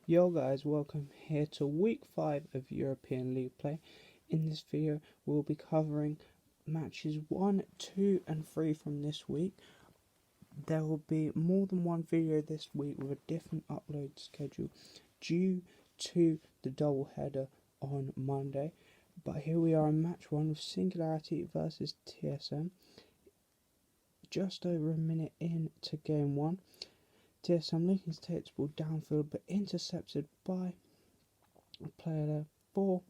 Yo guys, welcome here to week 5 of European League play. In this video we'll be covering matches 1, 2 and 3 from this week. There will be more than one video this week with a different upload schedule due to the double header on Monday. But here we are in match 1 with Singularity versus TSM. Just over a minute into game 1. TSM looking to take this ball downfield but intercepted by a player there for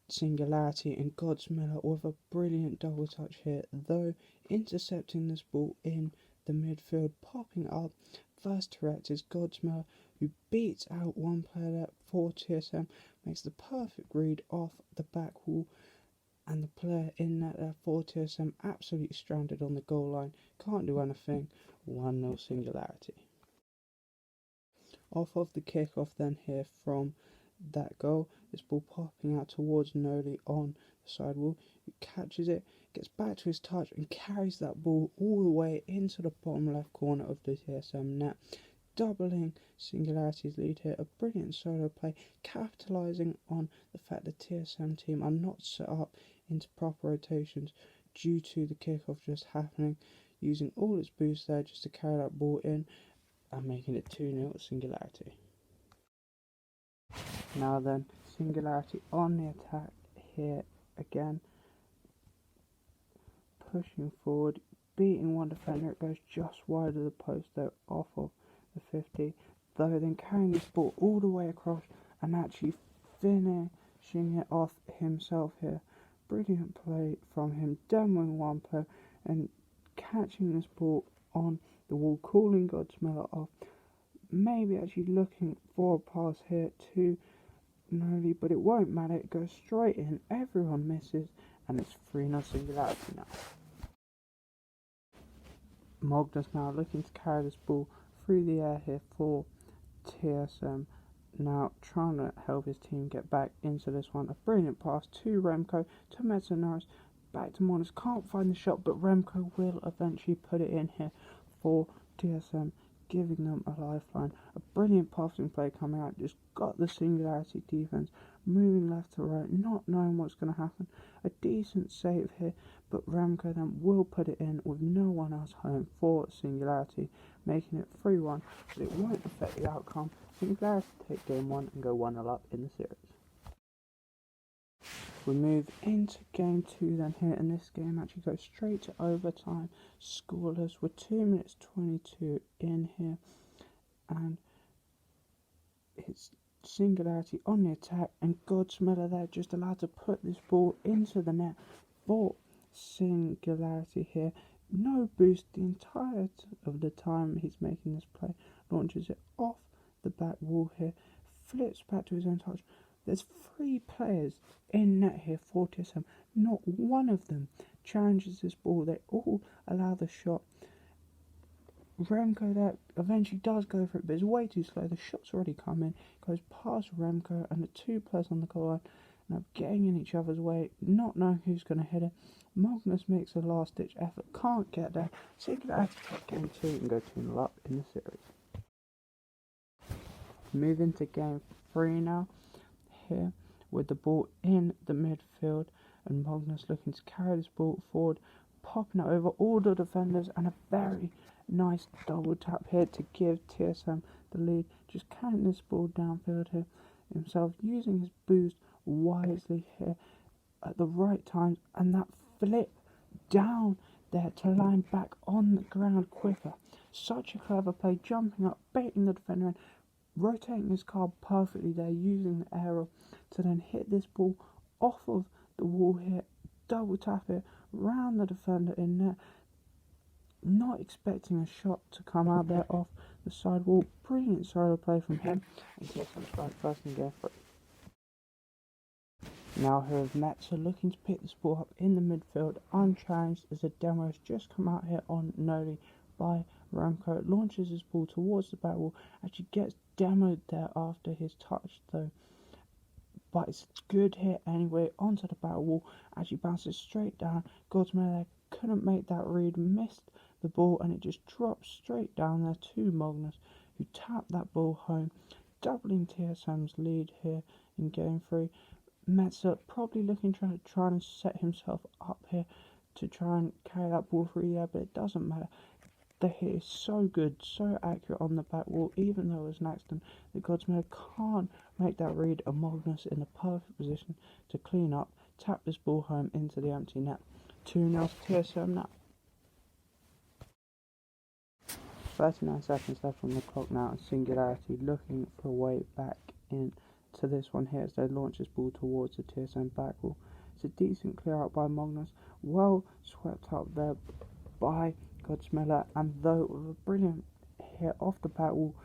Singularity, and Godsmiller with a brilliant double touch here, though intercepting this ball in the midfield, popping up. First direct is Godsmiller, who beats out one player there for TSM, makes the perfect read off the back wall, and the player in that there for TSM absolutely stranded on the goal line, can't do anything. 1-0 Singularity. Off of the kickoff then here from that goal, this ball popping out towards Noli on the side wall, who catches it, gets back to his touch and carries that ball all the way into the bottom left corner of the TSM net, doubling Singularity's lead here. A brilliant solo play, capitalising on the fact the TSM team are not set up into proper rotations due to the kickoff just happening, using all its boost there just to carry that ball in and making it 2-0 Singularity. Now then, Singularity on the attack here again, pushing forward, beating one defender. It goes just wide of the post though, off of the 50, though then carrying this ball all the way across and actually finishing it off himself here. Brilliant play from him, demoing one player and catching this ball on the wall, calling Godsmiller off, maybe actually looking for a pass here to Noli, but it won't matter, it goes straight in, everyone misses, and it's 3-0 Singularity now. Magnus now looking to carry this ball through the air here for TSM, now trying to help his team get back into this one. A brilliant pass to Remco, to Metzonaris, back to Magnus, can't find the shot, but Remco will eventually put it in here for TSM, giving them a lifeline. A brilliant passing play coming out, just got the Singularity defense moving left to right, not knowing what's going to happen. A decent save here, but Remco then will put it in with no one else home for Singularity, making it 3-1, but it won't affect the outcome. Singularity take game 1 and go 1-0 up in the series. We move into game 2 then here, and this game actually goes straight to overtime, scoreless with 2 minutes 22 in here, and it's Singularity on the attack, and Godsmiller there just allowed to put this ball into the net for Singularity here. No boost the entire of the time he's making this play, launches it off the back wall here, flips back to his own touch. There's 3 players in net here for TSM, not one of them challenges this ball, they all allow the shot. Remco there eventually does go for it, but it's way too slow. The shot's already come in, goes past Remco and the 2 players on the goal line, now getting in each other's way, not knowing who's going to hit it. Magnus makes a last ditch effort, can't get there. Singularity take game 2 and go 2-0 up in the series. Move into game 3 now here with the ball in the midfield, and Magnus looking to carry this ball forward, popping it over all the defenders, and a very nice double tap here to give TSM the lead, just carrying this ball downfield here himself, using his boost wisely here at the right times, and that flip down there to land back on the ground quicker. Such a clever play, jumping up, baiting the defender in, rotating his car perfectly there, using the arrow to then hit this ball off of the wall here, double tap it round the defender in net, not expecting a shot to come out there off the side wall. Brilliant solo play from him, and TSM strike first in game 3. Now here is Metzer looking to pick this ball up in the midfield, unchallenged, as a demo has just come out here on Noli by Remco. Launches his ball towards the back wall, actually gets demoed there after his touch though, but it's good hit anyway onto the back wall, actually bounces straight down. Godsmiller couldn't make that read, missed the ball, and it just drops straight down there to Magnus, who tapped that ball home, doubling TSM's lead here in game 3. Metzer probably looking to try and set himself up here to try and carry that ball through the air, but it doesn't matter. The hit is so good, so accurate on the back wall, even though it was an accident. The Godsmiller can't make that read, and Magnus in the perfect position to clean up, tap this ball home into the empty net. 2-0 to TSM now. 39 seconds left on the clock now, and Singularity looking for a way back in to this one here as they launch this ball towards the TSM back wall. It's a decent clear out by Magnus, well swept up there by Godsmiller, and though with a brilliant hit off the back wall,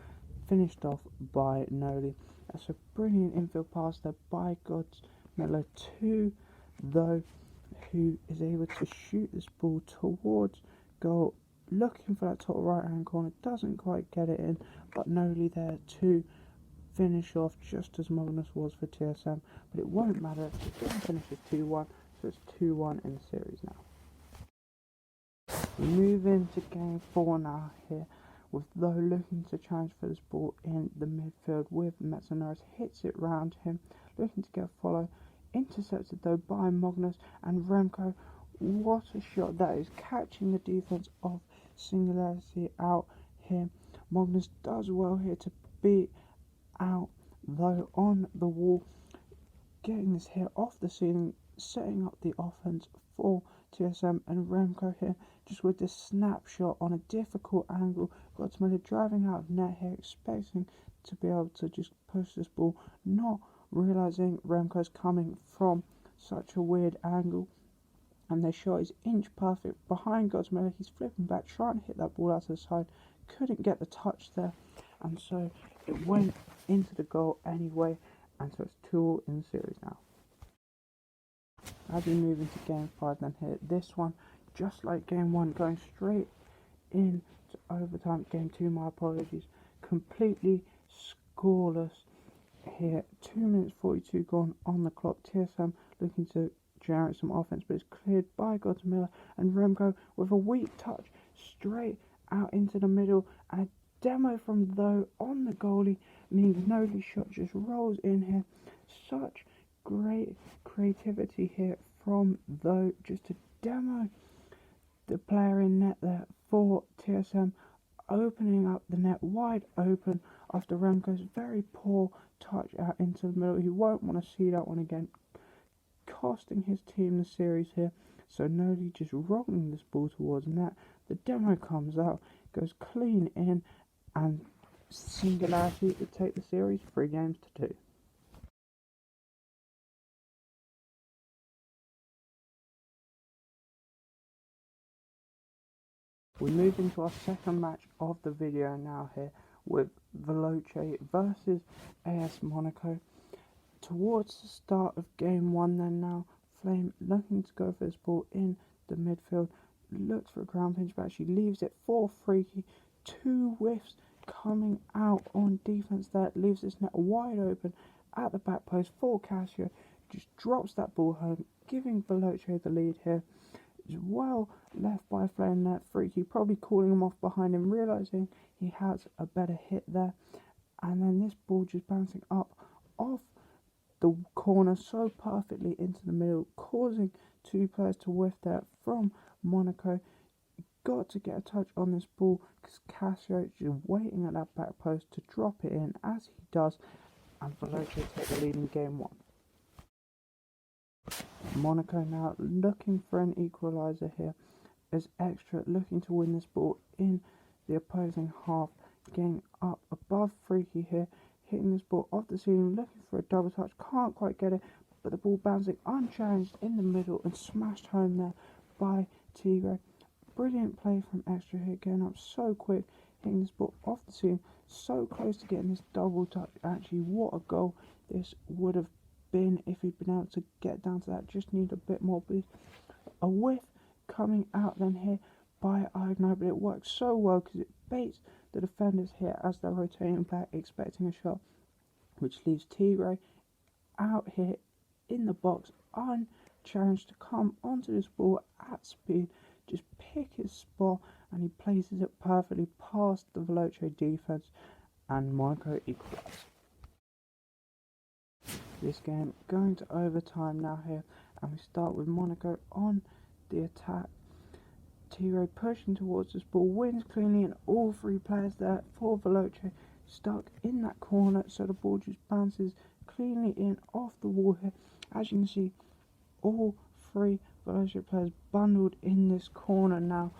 finished off by Noli. That's a brilliant infield pass there by Godsmiller to though, who is able to shoot this ball towards goal, looking for that top right hand corner, doesn't quite get it in, but Noli there to finish off just as Magnus was for TSM, but it won't matter. The game finishes 2-1, so it's 2-1 in the series now. We move into game 4 now here, with Though looking to transfer this ball in the midfield with Metzer. Hits it round him, looking to get a follow, intercepted though by Magnus, and Remco, what a shot that is, catching the defence of Singularity out here. Magnus does well here to beat out though on the wall, getting this hit off the ceiling, setting up the offense for TSM, and Remco here just with this snapshot on a difficult angle. Godsmiller driving out of net here, expecting to be able to just push this ball, not realising Remco's coming from such a weird angle, and their shot is inch perfect behind Godsmiller. He's flipping back, trying to hit that ball out to the side, couldn't get the touch there, and so it went into the goal anyway, and so it's 2-2 in the series now. As we move into game 5 then here, this one, just like game 1, going straight into overtime. Game 2, my apologies, completely scoreless here. 2 minutes 42 gone on the clock. TSM looking to generate some offense, but it's cleared by Godsmiller, and Remco with a weak touch straight out into the middle, and a demo from Though on the goalie means Noli's shot just rolls in here. Such great creativity here from Though, just to demo the player in net there for TSM, opening up the net wide open after Remco's very poor touch out into the middle. He won't want to see that one again, costing his team the series here. So Noli just rolling this ball towards net. The demo comes out, goes clean in, and Singularity to take the series 3-2. We move into our second match of the video now here, with Veloce versus AS Monaco. Towards the start of game 1 then now, Flame looking to go for this ball in the midfield, looks for a ground pinch, but actually leaves it for Freaky. 2 whiffs coming out on defence there, leaves this net wide open at the back post for Casio, just drops that ball home, giving Veloce the lead here. It's well left by Flame there. Freaky probably calling him off behind him, realising he has a better hit there, and then this ball just bouncing up off the corner so perfectly into the middle, causing 2 players to whiff there from Monaco. Got to get a touch on this ball because Casio is just waiting at that back post to drop it in, as he does, and Veloce take the lead in game 1. Monaco now looking for an equaliser here, as Extra looking to win this ball in the opposing half, getting up above Freaky here, hitting this ball off the ceiling, looking for a double touch, can't quite get it, but the ball bouncing unchallenged in the middle and smashed home there by Tigre. Brilliant play from Extra here, getting up so quick, hitting this ball off the ceiling, so close to getting this double touch. Actually, what a goal this would have been if he'd been able to get down to that. Just need a bit more boost. A whiff coming out then here by Agno, but it works so well because it baits the defenders here as they're rotating back, expecting a shot, which leaves Tigre out here in the box, unchallenged, to come onto this ball at speed, just pick his spot, and he places it perfectly past the Veloce defence, and Monaco equalises. This game going to overtime now here, and we start with Monaco on the attack. Tigre pushing towards this ball, wins cleanly, and all three players there for Veloce stuck in that corner, so the ball just bounces cleanly in off the wall here. As you can see, all three Veloce players bundled in this corner now.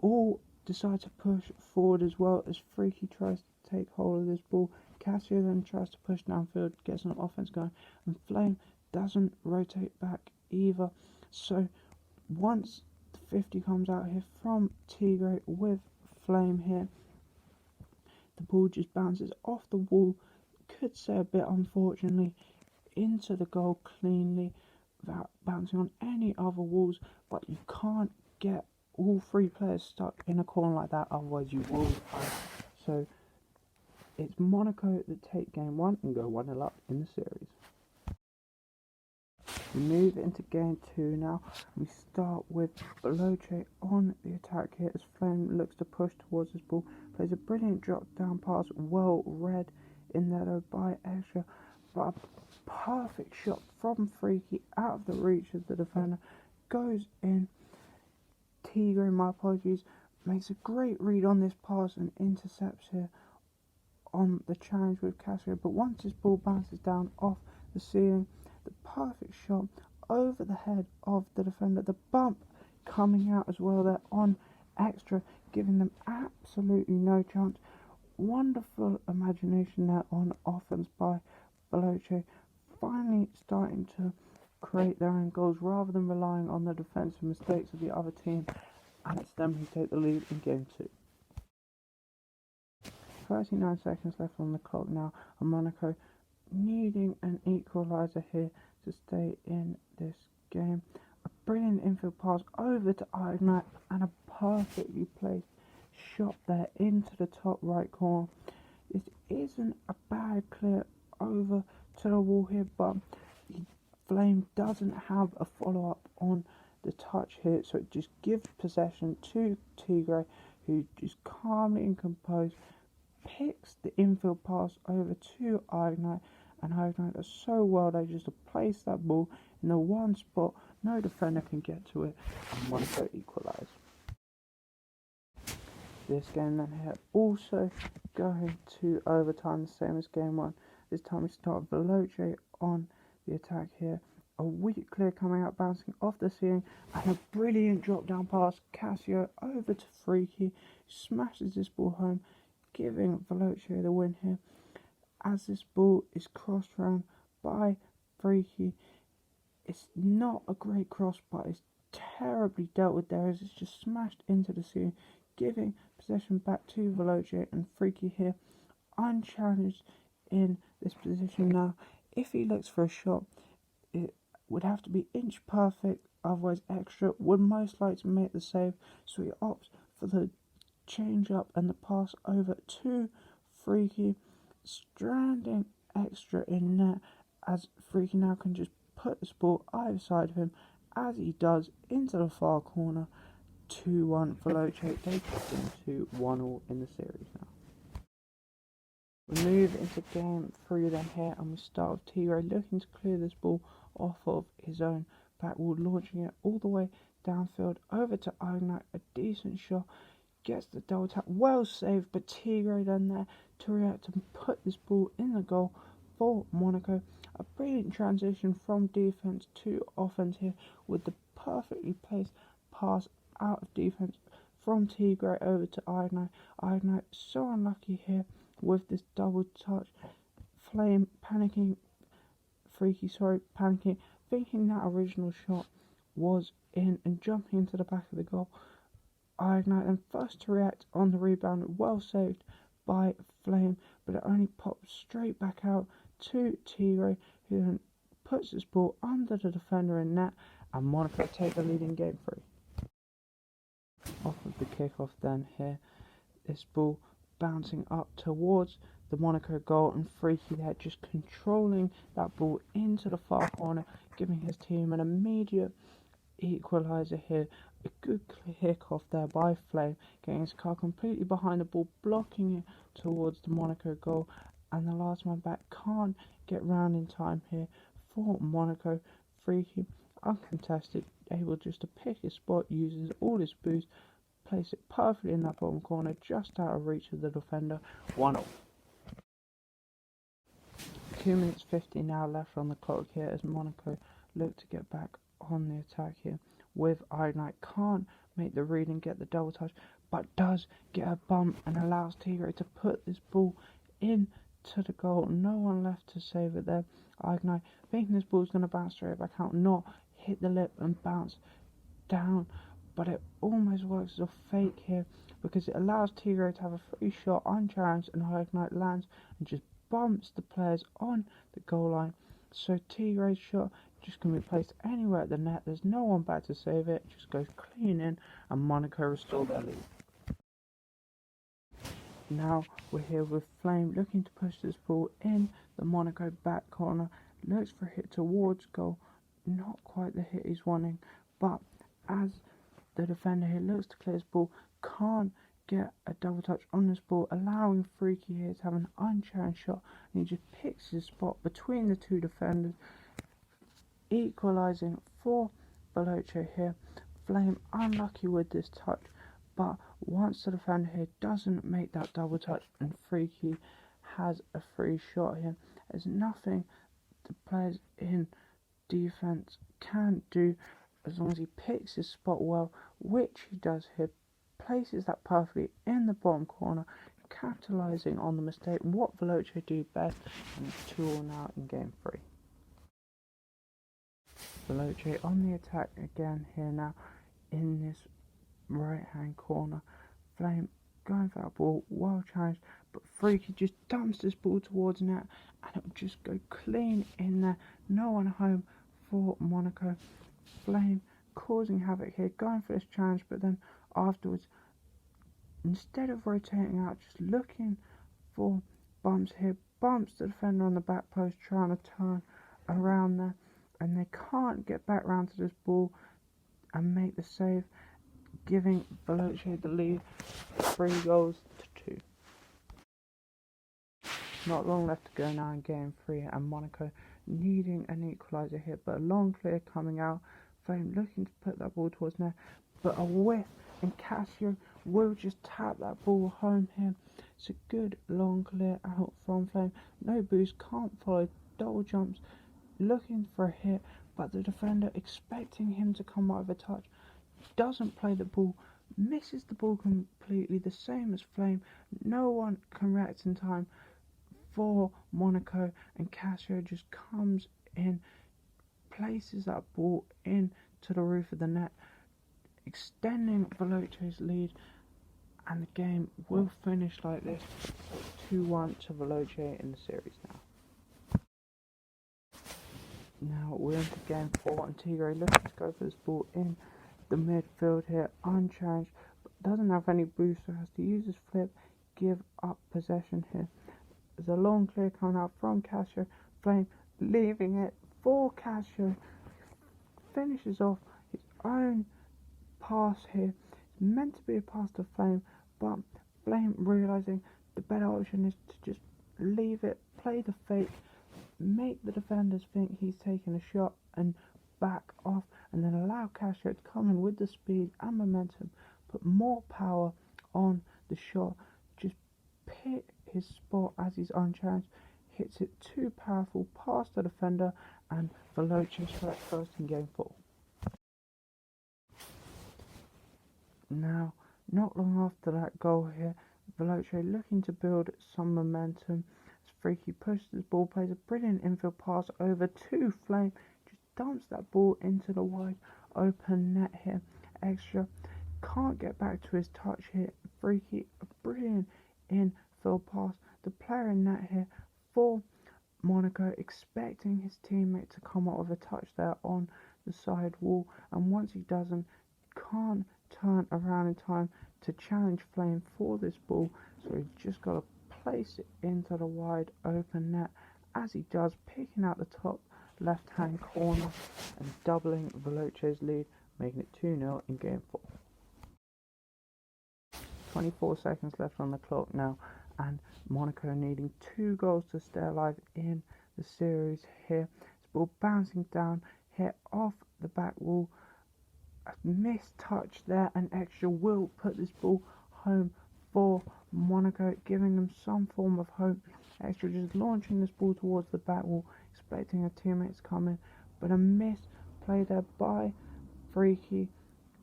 All decide to push forward as well as Freaky tries to take hold of this ball. Cassio then tries to push downfield, gets an offense going, and Flame doesn't rotate back either. So once the 50 comes out here from Tigre with Flame here, the ball just bounces off the wall, could say a bit unfortunately, into the goal cleanly without bouncing on any other walls, but you can't get all three players stuck in a corner like that, otherwise you will pass. So it's Monaco that take game 1 and go 1-0 up in the series. We move into game 2 now. We start with Veloce on the attack here as Flame looks to push towards this ball. Plays a brilliant drop down pass, well read in there though by Extra, but a perfect shot from Freaky out of the reach of the defender, goes in. Tigre, my apologies, makes a great read on this pass and intercepts here on the challenge with Cassio, but once this ball bounces down off the ceiling, the perfect shot over the head of the defender, the bump coming out as well there on Extra, giving them absolutely no chance. Wonderful imagination there on offense by Veloce, finally starting to create their own goals rather than relying on the defensive mistakes of the other team, and it's them who take the lead in game 2. 39 seconds left on the clock now, and Monaco needing an equaliser here to stay in this game. A brilliant infield pass over to Ignite and a perfectly placed shot there into the top right corner. This isn't a bad clear over to the wall here, but Flame doesn't have a follow-up on the touch here, so it just gives possession to Tigre, who just calmly and composed picks the infield pass over to Ignite, and Ignite does so well they just to place that ball in the one spot no defender can get to it, and Monaco equalise. This game then here also going to overtime, the same as game 1. This time we start Veloce on the attack here. A weak clear coming out, bouncing off the ceiling, and a brilliant drop down pass. Cassio over to Freaky, smashes this ball home, giving Veloce the win here. As this ball is crossed around by Freaky, it's not a great cross, but it's terribly dealt with there as it's just smashed into the ceiling, giving possession back to Veloce, and Freaky here unchallenged in this position now. If he looks for a shot, it would have to be inch perfect, otherwise Extra would most likely make the save, so he opts for the change up and the pass over to Freaky, stranding Extra in net as Freaky now can just put the ball either side of him, as he does, into the far corner. 2-1 Veloce, they get into 1-1 in the series now. We move into game 3 then here, and we start with Tigre looking to clear this ball off of his own back wall, launching it all the way downfield over to Ignite. A decent shot, gets the double tap, well saved, but Tigre then there to react and put this ball in the goal for Monaco. A brilliant transition from defence to offence here with the perfectly placed pass out of defence from Tigre over to Ignite. Ignite so unlucky here with this double touch. Flame panicking, Freaky panicking, thinking that original shot was in and jumping into the back of the goal. Ignite then first to react on the rebound, well saved by Flame, but it only pops straight back out to Tigre, who then puts this ball under the defender in net, and Monaco take the lead in game 3. Off of the kickoff then here, this ball bouncing up towards the Monaco goal, and Freaky there just controlling that ball into the far corner, giving his team an immediate equaliser here. A good kick-off there by Flame, getting his car completely behind the ball, blocking it towards the Monaco goal, and the last man back can't get round in time here for Monaco. Freaky, uncontested, able just to pick his spot, uses all his boost, place it perfectly in that bottom corner, just out of reach of the defender. 1-0. 2 minutes 50 now left on the clock here as Monaco look to get back on the attack here with Ignite. Can't make the read and get the double touch, but does get a bump and allows Tigre to put this ball into the goal. No one left to save it there. Ignite thinking this ball's going to bounce straight back out, not hit the lip and bounce down, but it almost works as a fake here because it allows Tigre to have a free shot unchallenged, and Ignite lands and just bumps the players on the goal line. So Tigre's shot just can be placed anywhere at the net. There's no one back to save it. Just goes clean in, and Monaco restore their lead. Now we're here with Flame looking to push this ball in the Monaco back corner. Looks for a hit towards goal. Not quite the hit he's wanting, but as the defender here looks to clear his ball, can't get a double touch on this ball, allowing Freaky here to have an unchallenged shot, and he just picks his spot between the two defenders, equalising for Veloce here. Flame unlucky with this touch, but once the defender here doesn't make that double touch and Freaky has a free shot here, there's nothing the players in defence can do as long as he picks his spot well, which he does here, places that perfectly in the bottom corner, capitalising on the mistake, what Veloce do best, and it's 2-2 now in game 3. Veloce on the attack again here now in this right hand corner. Flame going for that ball, well challenged, but Freaky just dumps this ball towards net and it will just go clean in there. No one home for Monaco. Flame causing havoc here, going for this challenge, but then afterwards, instead of rotating out, just looking for bumps here, bumps the defender on the back post, trying to turn around there, and they can't get back round to this ball and make the save, giving Veloce the lead 3-2. Not long left to go now in game 3, and Monaco needing an equaliser here, but a long clear coming out. Flame looking to put that ball towards net, but a whiff, and Cassio will just tap that ball home here. It's a good long clear out from Flame. No boost, can't follow, double jumps, looking for a hit, but the defender expecting him to come out of a touch, doesn't play the ball, misses the ball completely, the same as Flame. No one can react in time for Monaco, and Cassio just comes in, places that ball into the roof of the net, extending Veloce's lead, and the game will finish like this, 2-1 to Veloce in the series now. Now we're into game 4, and Tigre looking to go for this ball in the midfield here, unchallenged, but doesn't have any boost, so has to use his flip, give up possession here. There's a long clear coming out from Cassio. Flame leaving it for Cassio, finishes off his own pass here. It's meant to be a pass to Flame, but Flame realising the better option is to just leave it, play the fake, make the defenders think he's taking a shot and back off, and then allow Cassio to come in with the speed and momentum, put more power on the shot, just pick his spot as he's unchallenged, hits it too powerful past the defender, and Veloce strikes first in game 4. Now, not long after that goal here, Veloce looking to build some momentum as Freaky pushes his ball, plays a brilliant infield pass over to Flame, just dumps that ball into the wide open net here. Extra, can't get back to his touch here. Freaky, a brilliant infield pass. The player in net here for Monaco, expecting his teammate to come out with a touch there on the side wall, and once he doesn't, can't turn around in time to challenge Flame for this ball, so he's just got to place it into the wide open net, as he does, picking out the top left hand corner and doubling Veloce's lead, making it 2-0 in game 4. 24 seconds left on the clock now, and Monaco needing 2 goals to stay alive in the series here. This ball bouncing down here off the back wall. A missed touch there, an extra will put this ball home for Monaco, giving them some form of hope. Extra just launching this ball towards the back wall, expecting her teammates to come in, but a missed play there by Freaky,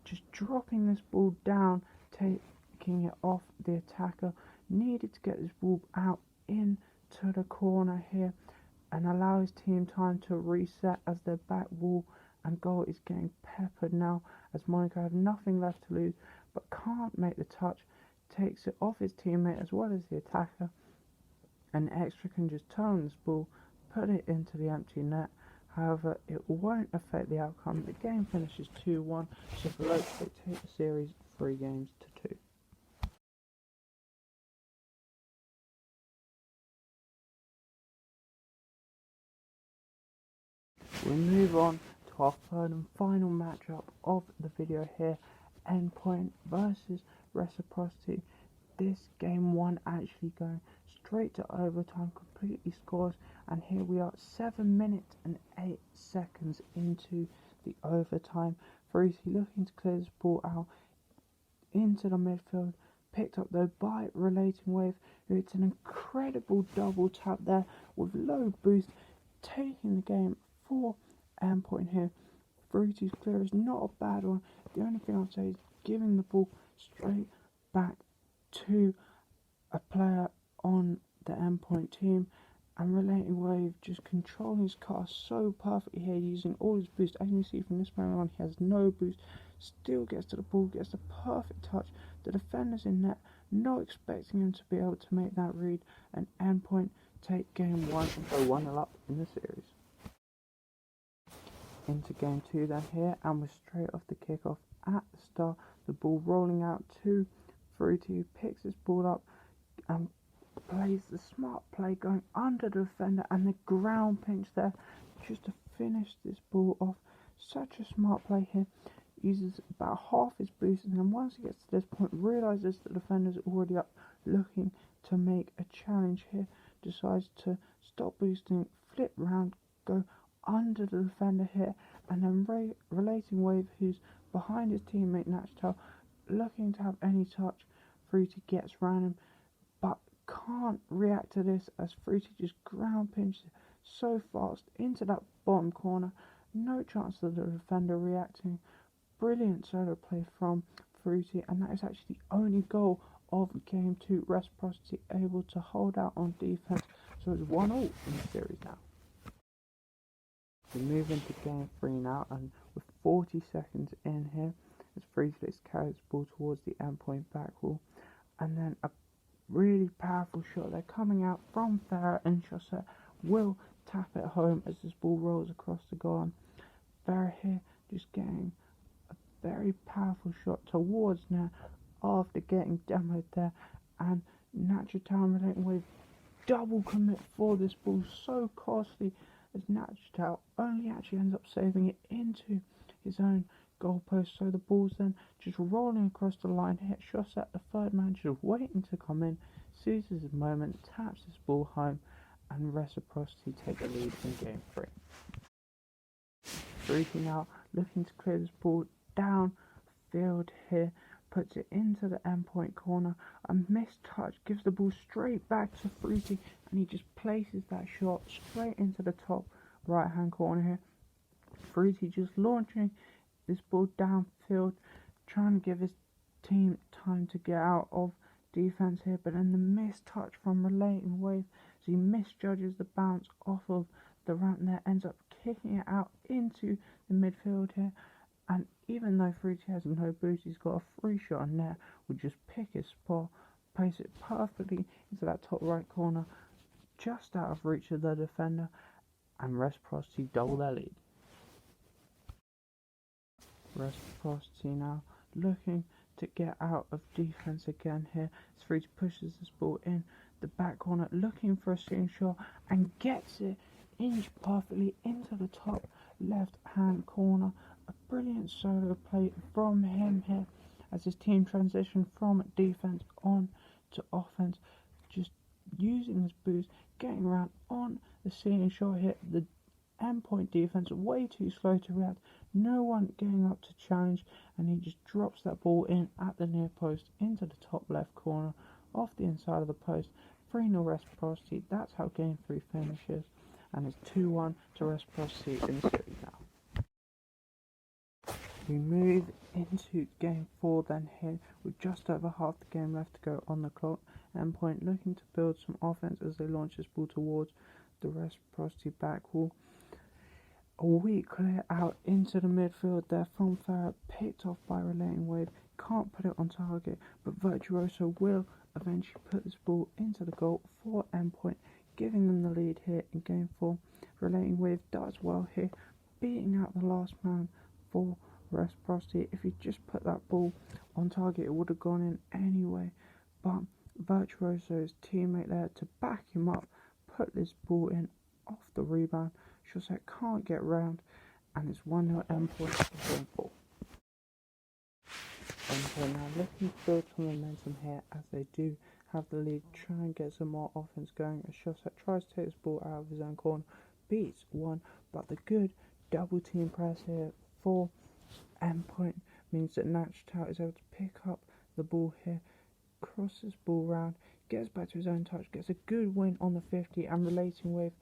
just dropping this ball down, taking it off the attacker. Needed to get this ball out into the corner here and allow his team time to reset, as their back wall and goal is getting peppered now, as Monaco have nothing left to lose but can't make the touch. Takes it off his teammate as well as the attacker, and Extra can just turn this ball, put it into the empty net. However, it won't affect the outcome. The game finishes 2-1, so Volote take the series 3 games to 2. We move on to our third and final matchup of the video here, Endpoint versus Reciprocity. This game 1 actually going straight to overtime, completely scores, and here we are 7 minutes and 8 seconds into the overtime. Freaky looking to clear this ball out into the midfield, picked up though by Relating Wave, who hits an incredible double tap there with low boost, taking the game for Endpoint here. Freaky's clear is not a bad one. The only thing I'll say is giving the ball straight back to a player on the Endpoint team, and Relating Wave just controlling his car so perfectly here, using all his boost. As you can see from this moment on, he has no boost, still gets to the ball, gets the perfect touch. The defender's in net, not expecting him to be able to make that read, and Endpoint take game 1 and go 1-0 up in the series. Into game 2 then here, and we're straight off the kickoff at the start. The ball rolling out to Fruity, picks this ball up and plays the smart play, going under the defender, and the ground pinch there just to finish this ball off. Such a smart play here. Uses about half his boost, and then once he gets to this point, realizes the defender's already up, looking to make a challenge here. Decides to stop boosting, flip round, go under the defender here, and then Relating Wave, who's behind his teammate Natchtow, looking to have any touch. Fruity gets round him, but can't react to this, as Fruity just ground pinches so fast into that bottom corner. No chance of the defender reacting. Brilliant solo play from Fruity, and that is actually the only goal of game 2. Reciprocity able to hold out on defense, so it's 1-0 in the series now. We move into game 3 now, and with 40 seconds in here, as Freaky carries the ball towards the Endpoint back wall, and then a really powerful shot there coming out from Farah, and Chaussette will tap it home as this ball rolls across the goal. Farah here just getting a very powerful shot towards net after getting demoed there, and Natchtow Relating Wave double commit for this ball, so costly, as Natchtow only actually ends up saving it into his own goalpost. So the ball's then just rolling across the line. Hit Chaussette, the third man, just waiting to come in, seizes his moment, taps this ball home, and Reciprocity take the lead in game 3. Freaky now looking to clear this ball down field here, puts it into the Endpoint corner. A missed touch gives the ball straight back to Fruity, and he just places that shot straight into the top right hand corner here. Fruity just launching this ball downfield, trying to give his team time to get out of defense here, but then the missed touch from Relating Wave, so he misjudges the bounce off of the ramp there, ends up kicking it out into the midfield here. And even though Fruity has no boost, he's got a free shot on there, will just pick his spot, place it perfectly into that top right corner, just out of reach of the defender, and Reciprocity double their lead. Reciprocity now looking to get out of defense again here. Fruity pushes this ball in the back corner, looking for a swing shot, and gets it inch perfectly into the top left hand corner. A brilliant solo play from him here, as his team transition from defense on to offense, just ceiling shot hit. The endpoint defense way too slow to react. No one getting up to challenge, and he just drops that ball in at the near post into the top left corner off the inside of the post. 3-0 Reciprocity. That's how game 3 finishes, and it's 2-1 to Reciprocity in the series now. We move into game 4 then here with just over half the game left to go on the clock. Endpoint looking to build some offense as they launch this ball towards the Reciprocity back wall. A weak clear out into the midfield there from Farah, picked off by Relating Wave. Can't put it on target, but Virtuoso will eventually put this ball into the goal for Endpoint, giving them the lead here in game 4. Relating Wave does well here, beating out the last man for Reciprocity. If he just put that ball on target, it would have gone in anyway, but Virtuoso's teammate there to back him up put this ball in off the rebound. Shawset can't get round, and it's 1-0 Endpoint for game 4. Endpoint now looking to build some momentum here as they do have the lead, try and get some more offense going as Shawset tries to take this ball out of his own corner, beats one, but the good double team press here for Endpoint means that Nachtal is able to pick up the ball here, crosses ball round, gets back to his own touch, gets a good win on the 50, and Relating Wave,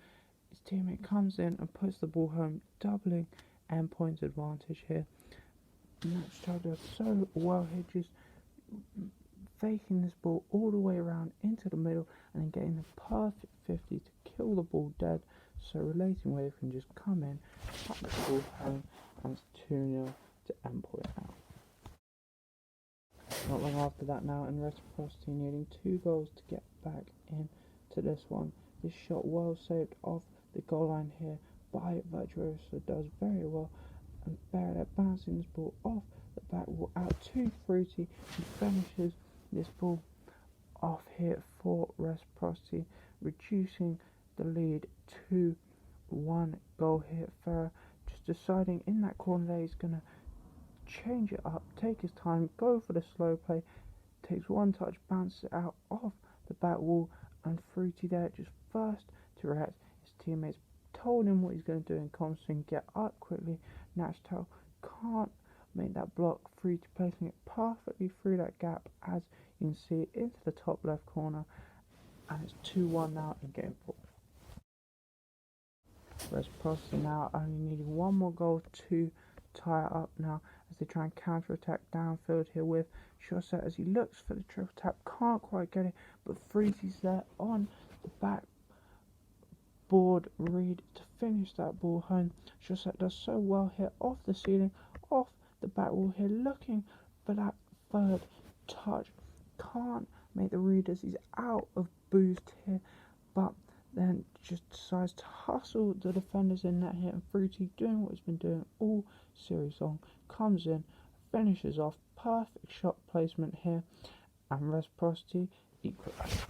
his teammate comes in and puts the ball home, doubling Endpoint's advantage here. Nachtal does so well here, just faking this ball all the way around into the middle and then getting the perfect 50 to kill the ball dead, so Relating Wave can just come in, put the ball home, and it's 2-0 to Endpoint now. Not long after that now, and Reciprocity needing 2 goals to get back into this one. This shot well saved off the goal line here by Virtuoso, does very well, and Barrett bouncing this ball off the back wall out to Fruity, and finishes this ball off here for Reciprocity, reducing the lead to 1 goal here. Farah just deciding in that corner there he's going to change it up, take his time, go for the slow play, takes one touch, bounces it out off the back wall, and Fruity there just first to react. His teammates told him what he's going to do in comms and get up quickly. Nachtal can't make that block, Fruity placing it perfectly through that gap as you can see into the top left corner, and it's 2-1 now in game 4. Reciprocity now only needing 1 more goal to tie it up now as they try and counter-attack downfield here with Shawset as he looks for the triple tap, can't quite get it, but Fruity's there on the back board read to finish that ball home. Shawset does so well here off the ceiling, off the back wall here, looking for that third touch, can't make the read as he's out of boost here, but then just decides to hustle the defenders in net here, and Fruity doing what he's been doing all series long, comes in, finishes off, perfect shot placement here, and Reciprocity equalises.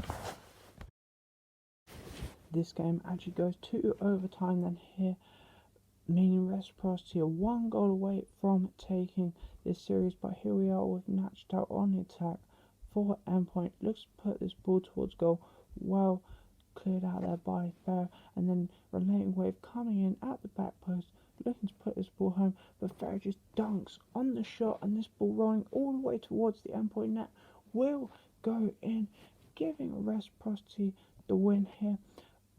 This game actually goes to overtime then here, meaning Reciprocity are 1 goal away from taking this series, but here we are with Nachtal on the attack for Endpoint, looks to put this ball towards goal, well cleared out there by Farah, and then Relating Wave coming in at the back post, looking to put this ball home, but Farah just dunks on the shot, and this ball rolling all the way towards the Endpoint net will go in, giving Reciprocity the win here.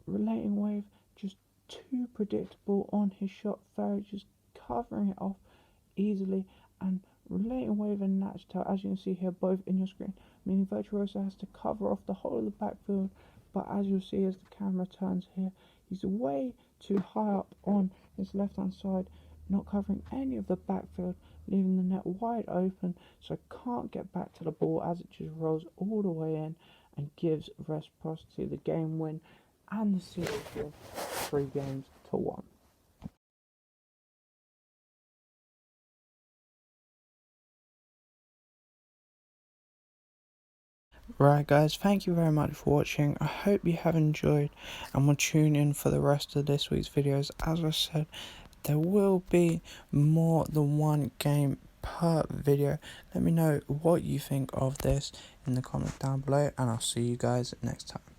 Relating Wave just too predictable on his shot, Farah just covering it off easily, and Relating Wave and Nachtal, as you can see here both in your screen, meaning Virtuoso has to cover off the whole of the backfield, but as you'll see as the camera turns here, he's way too high up on his left hand side, not covering any of the backfield, leaving the net wide open, so can't get back to the ball as it just rolls all the way in and gives Reciprocity the game win and the series here 3-1. Right guys, thank you very much for watching. I hope you have enjoyed and will tune in for the rest of this week's videos. As I said, there will be more than 1 game per video. Let me know what you think of this in the comments down below, and I'll see you guys next time.